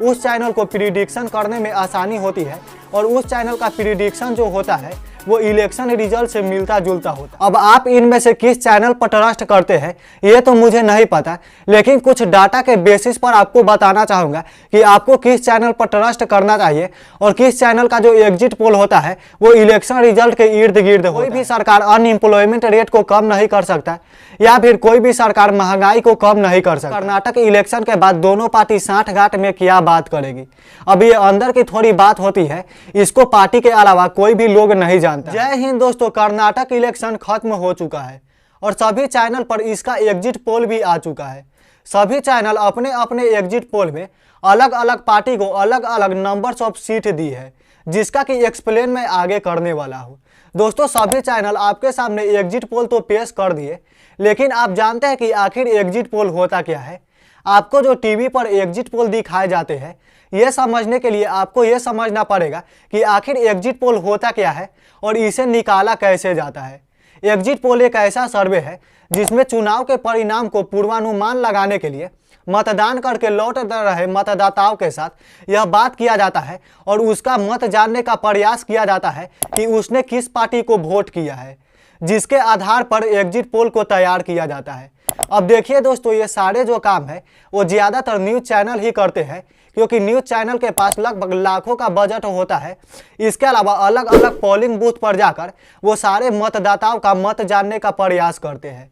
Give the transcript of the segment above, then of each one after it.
उस चैनल को प्रिडिक्शन करने में आसानी होती है और उस चैनल का प्रिडिक्शन जो होता है वो इलेक्शन रिजल्ट से मिलता जुलता होता है। अब आप इनमें से किस चैनल पर ट्रस्ट करते हैं ये तो मुझे नहीं पता, लेकिन कुछ डाटा के बेसिस पर आपको बताना चाहूँगा कि आपको किस चैनल पर ट्रस्ट करना चाहिए और किस चैनल का जो एग्जिट पोल होता है वो इलेक्शन रिजल्ट के इर्द गिर्द होता है। कोई भी सरकार अनएम्प्लॉयमेंट रेट को कम नहीं कर सकता या फिर कोई भी सरकार महंगाई को कम नहीं कर सकती। कर्नाटक इलेक्शन के बाद दोनों पार्टी साठगांठ में क्या बात करेगी, अब ये अंदर की थोड़ी बात होती है, इसको पार्टी के अलावा कोई भी लोग नहीं जानता। जय हिंद दोस्तों, कर्नाटक इलेक्शन खत्म हो चुका है और सभी चैनल पर इसका एग्जिट पोल भी आ चुका है। सभी चैनल अपने अपने एग्जिट पोल में अलग अलग पार्टी को अलग अलग नंबर्स ऑफ सीट दी है, जिसका कि एक्सप्लेन मैं आगे करने वाला हूँ। दोस्तों सभी चैनल आपके सामने एग्जिट पोल तो पेश कर दिए, लेकिन आप जानते हैं कि आखिर एग्जिट पोल होता क्या है। आपको जो टीवी पर एग्जिट पोल दिखाए जाते हैं ये समझने के लिए आपको ये समझना पड़ेगा कि आखिर एग्जिट पोल होता क्या है और इसे निकाला कैसे जाता है। एग्जिट पोल एक ऐसा सर्वे है जिसमें चुनाव के परिणाम को पूर्वानुमान लगाने के लिए मतदान करके लौट रहे मतदाताओं के साथ यह बात किया जाता है और उसका मत जानने का प्रयास किया जाता है कि उसने किस पार्टी को वोट किया है, जिसके आधार पर एग्जिट पोल को तैयार किया जाता है। अब देखिए दोस्तों, ये सारे जो काम है वो ज़्यादातर न्यूज़ चैनल ही करते हैं, क्योंकि न्यूज़ चैनल के पास लगभग लाखों का बजट होता है। इसके अलावा अलग अलग पोलिंग बूथ पर जाकर वो सारे मतदाताओं का मत जानने का प्रयास करते हैं।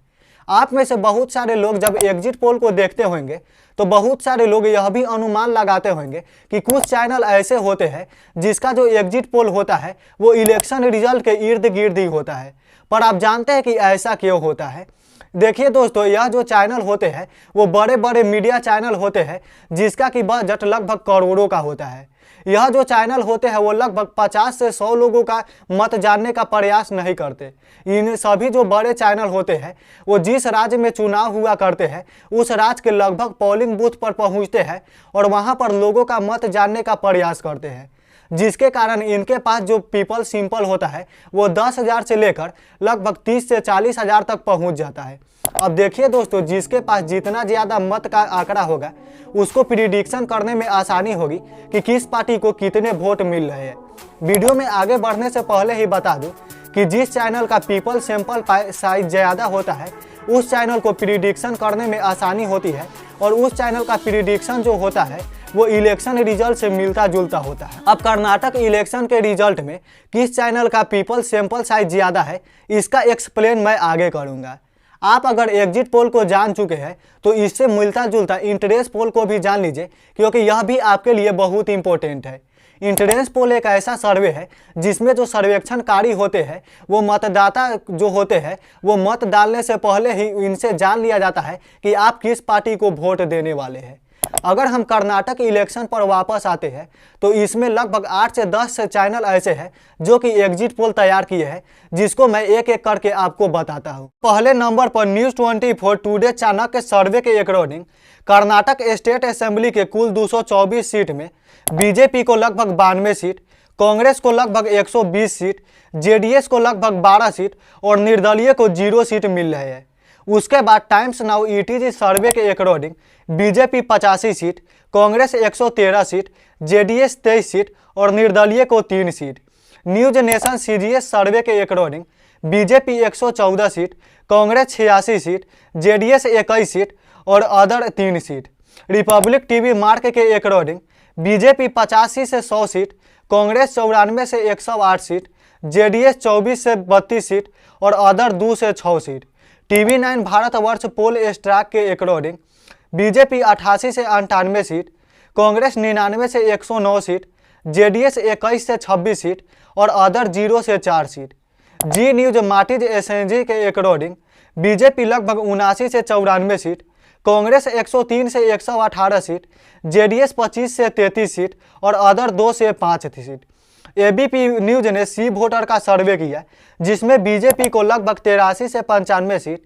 आप में से बहुत सारे लोग जब एग्जिट पोल को देखते होंगे तो बहुत सारे लोग यह भी अनुमान लगाते होंगे कि कुछ चैनल ऐसे होते हैं जिसका जो एग्जिट पोल होता है वो इलेक्शन रिजल्ट के इर्द गिर्द ही होता है। पर आप जानते हैं कि ऐसा क्यों होता है? देखिए दोस्तों, यह जो चैनल होते हैं वो बड़े बड़े मीडिया चैनल होते हैं जिसका कि बजट लगभग करोड़ों का होता है। यह जो चैनल होते हैं वो लगभग 50 से 100 लोगों का मत जानने का प्रयास नहीं करते। इन सभी जो बड़े चैनल होते हैं वो जिस राज्य में चुनाव हुआ करते हैं उस राज्य के लगभग पोलिंग बूथ पर पहुंचते हैं और वहां पर लोगों का मत जानने का प्रयास करते हैं, जिसके कारण इनके पास जो पीपल सिंपल होता है वो 10,000 से लेकर लगभग 30 से 40,000 तक पहुंच जाता है। अब देखिए दोस्तों, जिसके पास जितना ज़्यादा मत का आंकड़ा होगा उसको प्रिडिक्शन करने में आसानी होगी कि किस पार्टी को कितने वोट मिल रहे हैं। वीडियो में आगे बढ़ने से पहले ही बता दूं कि जिस चैनल का पीपल सैंपल साइज ज़्यादा होता है उस चैनल को प्रिडिक्शन करने में आसानी होती है और उस चैनल का प्रिडिक्शन जो होता है वो इलेक्शन रिजल्ट से मिलता जुलता होता है। अब कर्नाटक इलेक्शन के रिजल्ट में किस चैनल का पीपल सैंपल साइज ज़्यादा है इसका एक्सप्लेन मैं आगे करूँगा। आप अगर एग्जिट पोल को जान चुके हैं तो इससे मिलता जुलता इंटरेस्ट पोल को भी जान लीजिए, क्योंकि यह भी आपके लिए बहुत इंपॉर्टेंट है। इंटरेस्ट पोल एक ऐसा सर्वे है जिसमें जो सर्वेक्षणकारी होते हैं वो मतदाता जो होते हैं वो मत डालने से पहले ही इनसे जान लिया जाता है कि आप किस पार्टी को वोट देने वाले हैं। अगर हम कर्नाटक इलेक्शन पर वापस आते हैं तो इसमें लगभग 8 से 10 चैनल ऐसे हैं जो कि एग्जिट पोल तैयार किए हैं, जिसको मैं एक एक करके आपको बताता हूं। पहले नंबर पर न्यूज़ 24 टुडे चाणक्य सर्वे के अकॉर्डिंग कर्नाटक स्टेट असेंबली के कुल 224 सीट में बीजेपी को लगभग 92 सीट, कांग्रेस को लगभग 120 सीट, जेडीएस को लगभग 12 सीट और निर्दलीय को 0 सीट मिल रहे हैं। उसके बाद टाइम्स नाउ ईटीजी सर्वे के according BJP 85 seat, Congress 113 seat, JDS 23 seat और निर्दलीय को 3 सीट। न्यूज नेशन सीजीएस सर्वे के according BJP 114 seat, Congress 86 seat, JDS 21 seat और other 3 seat. Republic TV Mark के अकॉर्डिंग बीजेपी 85 से 100 सीट, कांग्रेस 94 से 108 सीट, जेडीएस 24 से 32 सीट और अदर 2 से 6 सीट। टीवी 9 भारतवर्ष पोल स्ट्रैक के अकॉर्डिंग बीजेपी 88 से 98 सीट, कांग्रेस 99 से 109 सीट, जेडीएस 21 से 26 सीट और अदर 0 से 4 सीट। जी न्यूज मार्टिज एसएनजी के अकॉर्डिंग बीजेपी लगभग 79 से 94 सीट, कांग्रेस 103 से 118 सीट, जेडीएस 25 से 33 सीट और अदर 2 से 5 सीट। एबीपी न्यूज ने सी वोटर का सर्वे किया जिसमें बीजेपी को लगभग 83 से 95 सीट,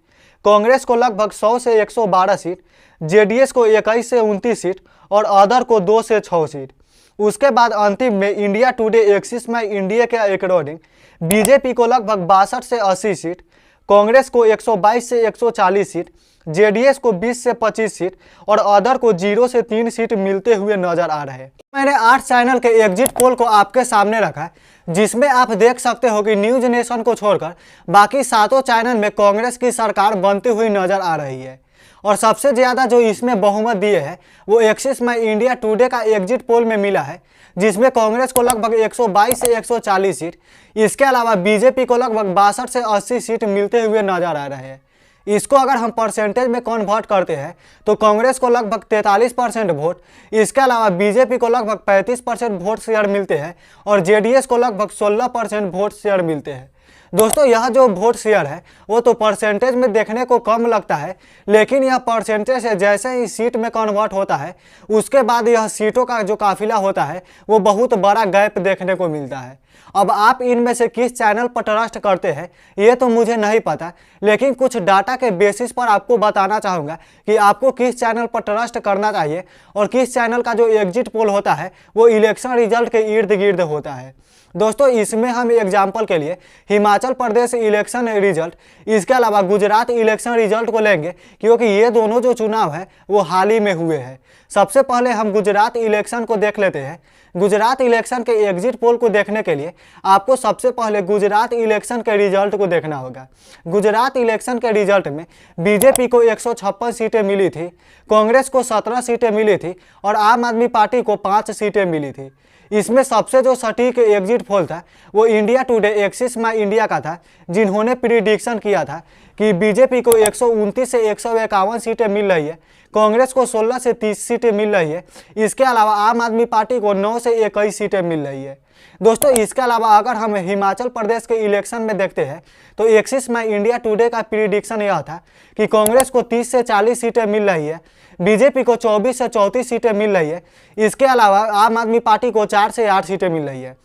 कांग्रेस को लगभग 100 से 112 सीट, जेडीएस को 21 से 29 सीट और अदर को 2 से 6 सीट। उसके बाद अंतिम में इंडिया टुडे एक्सिस में इंडिया के अकॉर्डिंग बीजेपी को लगभग 62 से 80 सीट, कांग्रेस को 122 से 140 सीट, जेडीएस को 20 से 25 सीट और अदर को 0 से 3 सीट मिलते हुए नजर आ रहे हैं। मैंने 8 चैनल के एग्जिट पोल को आपके सामने रखा है, जिसमें आप देख सकते हो कि न्यूज नेशन को छोड़कर बाकी 7 चैनल में कांग्रेस की सरकार बनती हुई नजर आ रही है। और सबसे ज़्यादा जो इसमें बहुमत दिए है वो एक्सिस में इंडिया टुडे का एग्जिट पोल में मिला है, जिसमें कांग्रेस को लगभग 122 से 140 सीट, इसके अलावा बीजेपी को लगभग 62 से 80 सीट मिलते हुए नजर आ रहे हैं। इसको अगर हम परसेंटेज में कन्वर्ट करते हैं तो कांग्रेस को लगभग 43% वोट, इसके अलावा बीजेपी को लगभग 35% वोट शेयर मिलते हैं और जेडीएस को लगभग 16% वोट शेयर मिलते हैं। दोस्तों, यह जो वोट शेयर है वो तो परसेंटेज में देखने को कम लगता है, लेकिन यह परसेंटेज है जैसे ही सीट में कन्वर्ट होता है उसके बाद यह सीटों का जो काफिला होता है वो बहुत बड़ा गैप देखने को मिलता है। अब आप इनमें से किस चैनल पर ट्रस्ट करते हैं ये तो मुझे नहीं पता, लेकिन कुछ डाटा के बेसिस पर आपको बताना चाहूँगा कि आपको किस चैनल पर ट्रस्ट करना चाहिए और किस चैनल का जो एग्जिट पोल होता है वो इलेक्शन रिजल्ट के इर्द गिर्द होता है। दोस्तों, इसमें हम एग्जाम्पल के लिए हिमाचल प्रदेश इलेक्शन रिजल्ट, इसके अलावा गुजरात इलेक्शन रिजल्ट को लेंगे, क्योंकि ये दोनों जो चुनाव है वो हाल ही में हुए हैं। सबसे पहले हम गुजरात इलेक्शन को देख लेते हैं। गुजरात इलेक्शन के एग्जिट पोल को देखने के लिए आपको सबसे पहले गुजरात इलेक्शन के रिजल्ट को देखना होगा। गुजरात इलेक्शन के रिजल्ट में बीजेपी को 156 सीटें मिली थी, कांग्रेस को 17 सीटें मिली थी और आम आदमी पार्टी को 5 सीटें मिली थी। इसमें सबसे जो सटीक एग्जिट पोल था वो इंडिया टुडे एक्सिस माई इंडिया का था, जिन्होंने प्रिडिक्शन किया था कि बीजेपी को 129 से 151 सीटें मिल रही है, कांग्रेस को 16 से 30 सीटें मिल रही है, इसके अलावा आम आदमी पार्टी को 9 से 21 सीटें मिल रही है। दोस्तों, इसके अलावा अगर हम हिमाचल प्रदेश के इलेक्शन में देखते हैं तो एक्सिस में इंडिया टुडे का प्रिडिक्शन यह था कि कांग्रेस को 30 से 40 सीटें मिल रही है, बीजेपी को 24 से 34 सीटें मिल रही है, इसके अलावा आम आदमी पार्टी को 4 से 8 सीटें मिल रही है।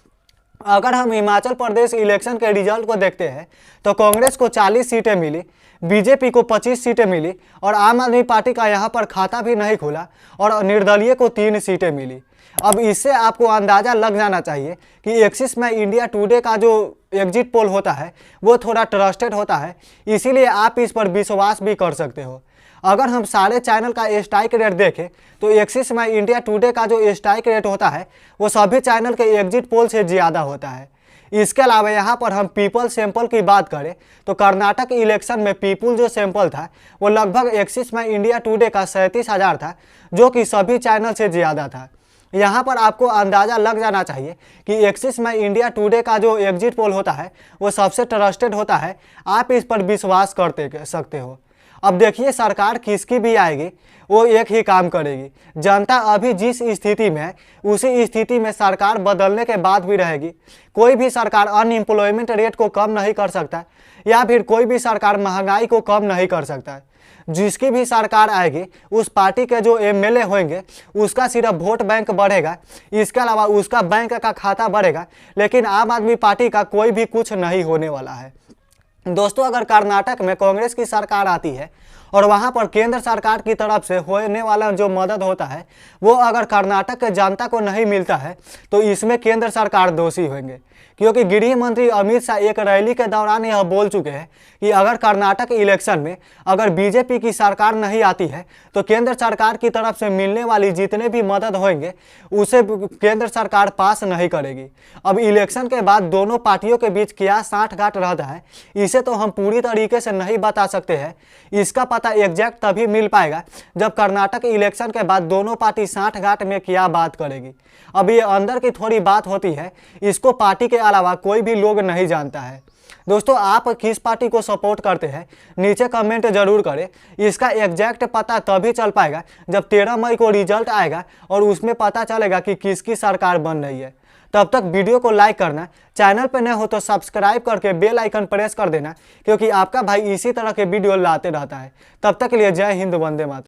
अगर हम हिमाचल प्रदेश इलेक्शन के रिजल्ट को देखते हैं तो कांग्रेस को 40 सीटें मिली, बीजेपी को 25 सीटें मिली और आम आदमी पार्टी का यहाँ पर खाता भी नहीं खुला और निर्दलीय को 3 सीटें मिली। अब इससे आपको अंदाज़ा लग जाना चाहिए कि एक्सिस में इंडिया टुडे का जो एग्जिट पोल होता है वो थोड़ा ट्रस्टेड होता है, इसीलिए आप इस पर विश्वास भी कर सकते हो। अगर हम सारे चैनल का स्ट्राइक रेट देखें तो एक्सिस में इंडिया टुडे का जो स्ट्राइक रेट होता है वो सभी चैनल के एग्जिट पोल से ज़्यादा होता है। इसके अलावा यहाँ पर हम पीपल सैंपल की बात करें तो कर्नाटक इलेक्शन में पीपल जो सैंपल था वो लगभग एक्सिस में इंडिया टुडे का 37,000 था, जो कि सभी चैनल से ज़्यादा था। यहाँ पर आपको अंदाज़ा लग जाना चाहिए कि एक्सिस में इंडिया टुडे का जो एग्जिट पोल होता है वो सबसे ट्रस्टेड होता है, आप इस पर विश्वास कर सकते हो। अब देखिए, सरकार किसकी भी आएगी वो एक ही काम करेगी। जनता अभी जिस स्थिति में है उसी स्थिति में सरकार बदलने के बाद भी रहेगी। कोई भी सरकार अनएम्प्लॉयमेंट रेट को कम नहीं कर सकता या फिर कोई भी सरकार महंगाई को कम नहीं कर सकता। जिसकी भी सरकार आएगी उस पार्टी के जो एमएलए होंगे उसका सिर्फ वोट बैंक बढ़ेगा, इसके अलावा उसका बैंक का खाता बढ़ेगा, लेकिन आम आदमी पार्टी का कोई भी कुछ नहीं होने वाला है। दोस्तों, अगर कर्नाटक में कांग्रेस की सरकार आती है और वहां पर केंद्र सरकार की तरफ से होने वाला जो मदद होता है वो अगर कर्नाटक के जनता को नहीं मिलता है तो इसमें केंद्र सरकार दोषी होंगे, क्योंकि गृह मंत्री अमित शाह एक रैली के दौरान यह बोल चुके हैं कि अगर कर्नाटक इलेक्शन में अगर बीजेपी की सरकार नहीं आती है तो केंद्र सरकार की तरफ से मिलने वाली जितने भी मदद होंगे उसे केंद्र सरकार पास नहीं करेगी। अब इलेक्शन के बाद दोनों पार्टियों के बीच क्या साठगांठ रहता है इसे तो हम पूरी तरीके से नहीं बता सकते हैं। इसका पता एग्जैक्ट तभी मिल पाएगा जब कर्नाटक इलेक्शन के बाद दोनों पार्टी साठगांठ में क्या बात करेगी। अब ये अंदर की थोड़ी बात होती है, इसको पार्टी के अलावा कोई भी लोग नहीं जानता है। दोस्तों, आप किस पार्टी को सपोर्ट करते हैं नीचे कमेंट जरूर करें। इसका एग्जैक्ट पता तभी चल पाएगा जब 13 मई को रिजल्ट आएगा और उसमें पता चलेगा कि किसकी सरकार बन रही है। तब तक वीडियो को लाइक करना, चैनल पर नए हो तो सब्सक्राइब करके बेल आइकन प्रेस कर देना, क्योंकि आपका भाई इसी तरह के वीडियो लाते रहता है। तब तक के लिए जय हिंद, वंदे मातरम।